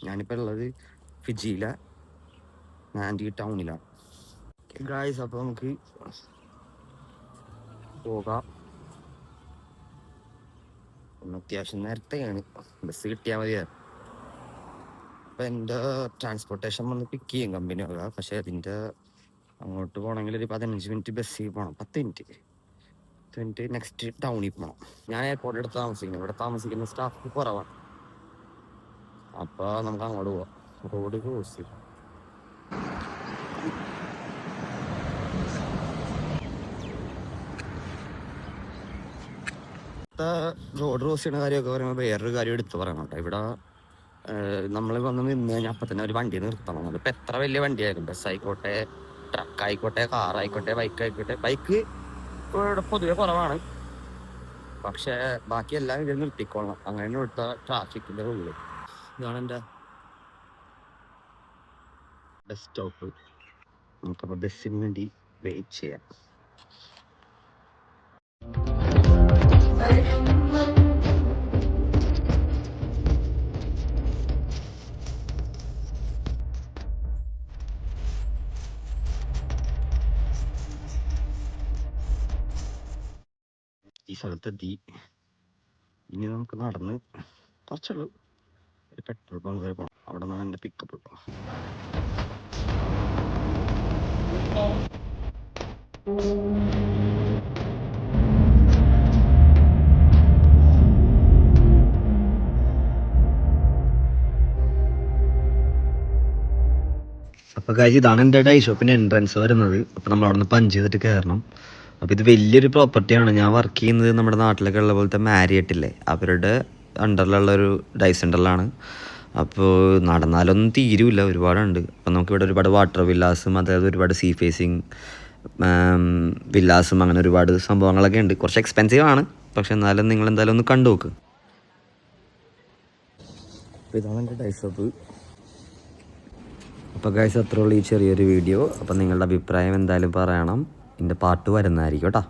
ഞാനിപ്പോൾ ഉള്ളത് ഫിജിയിലെ Mandy ടൗണിലാണ്. Guys, അപ്പോൾ നമുക്ക് പോകാം. അത്യാവശ്യം നേരത്തെയാണ്, ബസ് കിട്ടിയാൽ മതിയായിരുന്നു. അപ്പം എൻ്റെ ട്രാൻസ്പോർട്ടേഷൻ വന്ന് പിക്ക് ചെയ്യും കമ്പനി വക. പക്ഷേ അതിൻ്റെ അങ്ങോട്ട് പോകണമെങ്കിൽ ഒരു 15 മിനിറ്റ് ബസ്സിൽ പോകണം. 10 മിനിറ്റ് നെക്സ്റ്റ് ടൗണിൽ പോകണം. ഞാൻ എയർപോർട്ടിൽ അടുത്ത് താമസിക്കുന്നത്. ഇവിടെ താമസിക്കുന്ന സ്റ്റാഫ് കുറവാണ്. അപ്പോൾ നമുക്ക് അങ്ങോട്ട് പോവാം. റോഡ് ക്രോസ് ചെയ്യും. റോഡ് ക്രോസ് ചെയ്യുന്ന കാര്യമൊക്കെ പറയുമ്പോൾ വേറൊരു കാര്യം എടുത്ത് പറയണം കേട്ടോ. ഇവിടെ നമ്മൾ വന്ന് നിന്ന് കഴിഞ്ഞാൽ അപ്പം തന്നെ ഒരു വണ്ടി നിർത്തണം. അതിപ്പോൾ എത്ര വലിയ വണ്ടിയായാലും, ബസ് ആയിക്കോട്ടെ, ട്രക്ക് ആയിക്കോട്ടെ, കാർ ആയിക്കോട്ടെ, ബൈക്ക് ആയിക്കോട്ടെ. ബൈക്ക് ഇപ്പോൾ ഇവിടെ പൊതുവെ കുറവാണ്, പക്ഷേ ബാക്കി എല്ലാം ഇതിൽ നിർത്തിക്കൊള്ളണം. അങ്ങനെ ഇവിടുത്തെ ട്രാഫിക്കിൻ്റെ റൂള്. ഇതാണ് എൻ്റെ ബസ് സ്റ്റോപ്പ്. നമുക്കപ്പോൾ ബസ്സിന് വേണ്ടി വെയിറ്റ് ചെയ്യാം. ഈ സ്ഥലത്തെത്തി. ഇനി നമുക്ക് നടന്ന് കുറച്ചുള്ളൂ, ഒരു പെട്രോൾ പമ്പ് വരെ പോകണം. അവിടെ നിന്നാണ് എൻ്റെ പിക്കപ്പ്. അപ്പോൾ കാര്യം ഇതാണ് എൻ്റെ ഡൈ ഷോപ്പിൻ്റെ എൻട്രൻസ് വരുന്നത്. അപ്പോൾ നമ്മൾ അവിടെ നിന്ന് പഞ്ച് ചെയ്തിട്ട് കയറണം. അപ്പോൾ ഇത് വലിയൊരു പ്രോപ്പർട്ടിയാണ്. ഞാൻ വർക്ക് ചെയ്യുന്നത് നമ്മുടെ നാട്ടിലൊക്കെ ഉള്ള പോലത്തെ മാരിയറ്റില്ലേ, അവരുടെ അണ്ടറിലുള്ളൊരു ഡൈ സെൻ്ററിലാണ്. അപ്പോൾ നടന്നാലൊന്നും തീരുമില്ല, ഒരുപാടുണ്ട്. അപ്പോൾ നമുക്കിവിടെ ഒരുപാട് വാട്ടർ വില്ലാസും, അതായത് ഒരുപാട് സീ ഫേസിങ് വില്ലാസും, അങ്ങനെ ഒരുപാട് സംഭവങ്ങളൊക്കെ ഉണ്ട്. കുറച്ച് എക്സ്പെൻസീവ് ആണ്, പക്ഷെ എന്നാലും നിങ്ങൾ എന്തായാലും ഒന്ന് കണ്ടു നോക്ക്. അപ്പോൾ ഇതാണ് എൻ്റെ ഡൈ ഷോപ്പ്. അപ്പോൾ ഗൈസ്, അത്രയുള്ള ഈ ചെറിയൊരു വീഡിയോ. അപ്പോൾ നിങ്ങളുടെ അഭിപ്രായം എന്തായാലും പറയണം. ഇതിൻ്റെ പാർട്ട് വരുന്നതായിരിക്കും കേട്ടോ.